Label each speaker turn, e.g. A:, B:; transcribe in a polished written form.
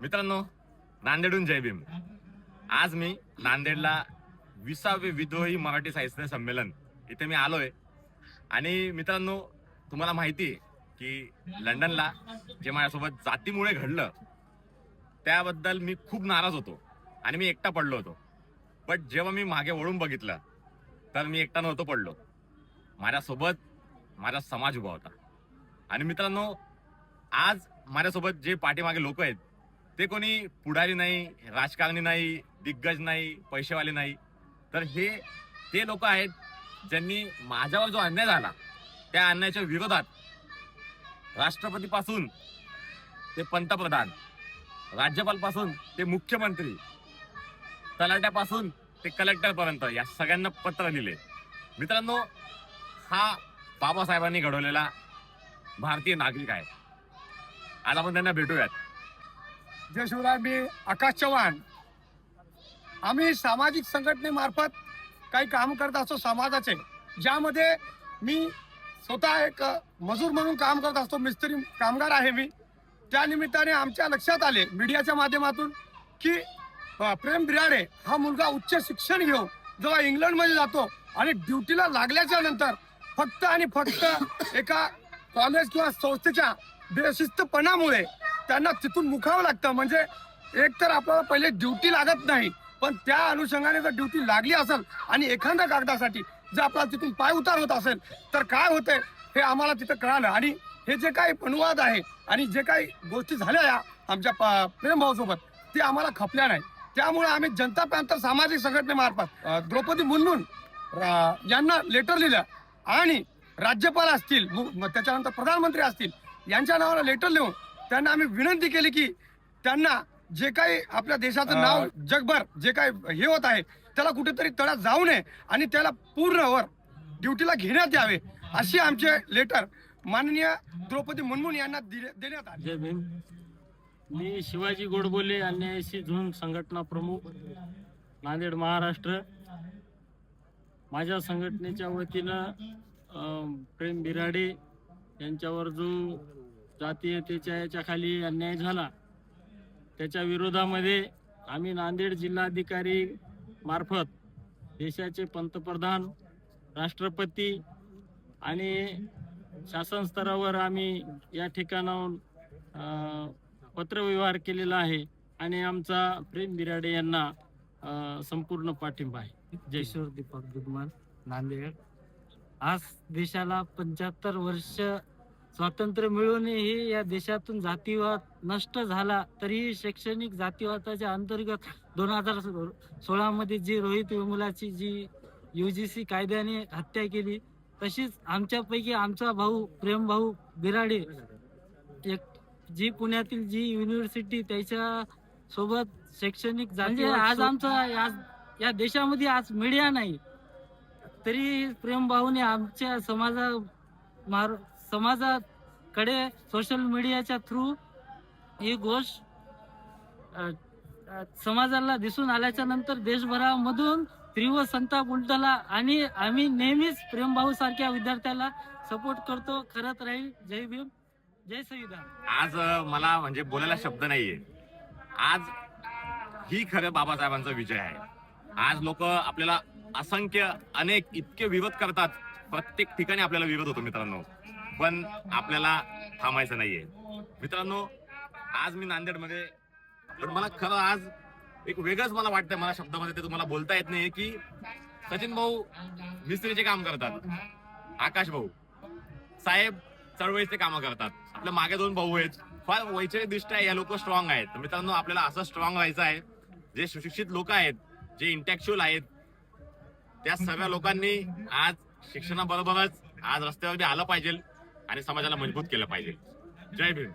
A: मित्रांनो, नांदेडहून जय भीम. आज मी नांदेडला 20वे विद्रोही मराठी साहित्य संमेलन इथे मी आलोय. आणि मित्रांनो, तुम्हाला माहिती आहे की लंडनला जे माझ्यासोबत जातीमुळे घडलं त्याबद्दल मी खूप नाराज होतो आणि मी एकटा पडलो होतो. बट जेव्हा मी मागे वळून बघितलं तर मी एकटा नव्हतो पडलो. माझ्यासोबत माझा समाज उभा होता. आणि मित्रांनो, आज माझ्यासोबत जे पाठीमागे लोक आहेत ते कोणी पुढारी नाही, राजकारणी नाही, दिग्गज नाही, पैसेवाले नाही, तर हे ते लोक आहेत ज्यांनी माझ्यावर जो अन्याय झाला त्या अन्यायाच्या विरोधात राष्ट्रपतीपासून ते पंतप्रधान, राज्यपालपासून ते मुख्यमंत्री, तलाट्यापासून ते कलेक्टर पर्यंत या सगळ्यांना पत्र लिहिले. मित्रांनो, हा बाबासाहेबांनी घडवलेला भारतीय नागरिक आहे. आज आपण त्यांना भेटूयात.
B: जय शिवराय. मी आकाश चव्हाण. आम्ही सामाजिक संघटनेमार्फत काही काम करत असतो समाजाचे, ज्यामध्ये मी स्वतः एक मजूर म्हणून काम करत असतो. मिस्त्री कामगार आहे मी. त्या निमित्ताने आमच्या लक्षात आले मीडियाच्या माध्यमातून की प्रेम बिराडे हा मुलगा उच्च शिक्षण घेऊन जेव्हा इंग्लंडमध्ये जातो आणि ड्युटीला लागल्याच्या नंतर फक्त आणि फक्त एका कॉलेज किंवा संस्थेच्या बेशिस्तपणामुळे त्यांना तिथून मुखावं लागतं. म्हणजे एक तर आपल्याला पहिले ड्युटी लागत नाही, पण त्या अनुषंगाने जर ड्युटी लागली असेल आणि एखाद्या कागदासाठी जर आपल्याला तिथून पाय उतार होत असेल तर काय होतंय हे आम्हाला तिथं कळालं. आणि हे जे काही अनुवाद आहे आणि जे काही गोष्टी झाल्या या आमच्या प्रेम भाऊसोबत ते आम्हाला खपल्या नाही. त्यामुळे आम्ही जनता पॅंथर सामाजिक संघटनेमार्फत द्रौपदी मुर्मू यांना लेटर लिहिलं आणि राज्यपाल असतील, त्याच्यानंतर प्रधानमंत्री असतील, यांच्या नावाला लेटर लिहून त्यांना आम्ही विनंती केली की त्यांना जे काही आपल्या देशाचं नाव जगभर जे काही हे होत आहे त्याला कुठेतरी तळात जाऊ नये आणि त्याला पूर्णवर ड्युटीला घेण्यात यावे, अशी आमचे लेटर माननीय द्रौपदी मुर्मू यांना देण्यात आले.
C: जय भीम. मी शिवाजी गोडबोले अन्यायशी झोन संघटना प्रमुख, नांदेड, महाराष्ट्र. माझ्या संघटनेच्या वतीनं प्रेम बिराडे यांच्यावर जो जातीयतेच्या याच्या खाली अन्याय झाला त्याच्या विरोधामध्ये आम्ही नांदेड जिल्हाधिकारी मार्फत देशाचे पंतप्रधान, राष्ट्रपती आणि शासन स्तरावर आम्ही या ठिकाणाहून पत्रव्यवहार केलेला आहे आणि आमचा प्रेम बिराडे यांना संपूर्ण पाठिंबा आहे.
D: जयश्वर दीपक दुधमान, नांदेड. आज देशाला 75 वर्ष स्वातंत्र्य मिळूनही या देशातून जातीवाद नष्ट झाला, तरीही शैक्षणिक जातीवादाच्या अंतर्गत 2016 मध्ये जी रोहित वेमुलाची जी UGC कायद्याने हत्या केली, तशीच आमच्यापैकी आमचा भाऊ प्रेम भाऊ बिराडे एक जी पुण्यातील जी युनिव्हर्सिटी त्याच्या सोबत शैक्षणिक जाती, आज आमचा या देशामध्ये आज मीडिया नाही, तरी प्रेम भाऊने आमच्या समाजाकडे सोशल मीडियाच्या थ्रू ही गोष्ट समाजाला दिसून आल्याच्या नंतर देशभरामधून तीव्र संताप उलटला आणि आम्ही नेहमीच प्रेम भाऊ सारख्या विद्यार्थ्याला सपोर्ट करतो, करत राहील. जय भीम, जय संविधान.
A: आज मला म्हणजे बोलायला शब्द नाहीये. आज ही खरं बाबासाहेबांचा विजय आहे. आज लोक आपल्याला असंख्य अनेक इतके विरोध करतात, प्रत्येक ठिकाणी आपल्याला विरोध होतो मित्रांनो, पण आपल्याला थांबायचं नाहीये. मित्रांनो, आज मी नांदेडमध्ये, पण मला खरं आज एक वेगळंच मला वाटतंय, मला शब्दामध्ये ते तुम्हाला बोलता येत नाही की सचिन भाऊ मिस्त्रीचे काम करतात, आकाश भाऊ साहेब चळवळीचे कामं करतात, आपल्या मागे 2 भाऊ आहेत, फार वैचारिकदृष्ट्या या लोक स्ट्रॉंग आहेत. मित्रांनो, आपल्याला असं स्ट्रॉंग व्हायचं आहे. जे सुशिक्षित लोक आहेत, जे इंटेलेक्च्युअल आहेत, त्या सर्व लोकांनी आज शिक्षणाबरोबरच आज रस्त्यावर आलं पाहिजे आणि समाजाला मजबूत केलं पाहिजे. जय भीम.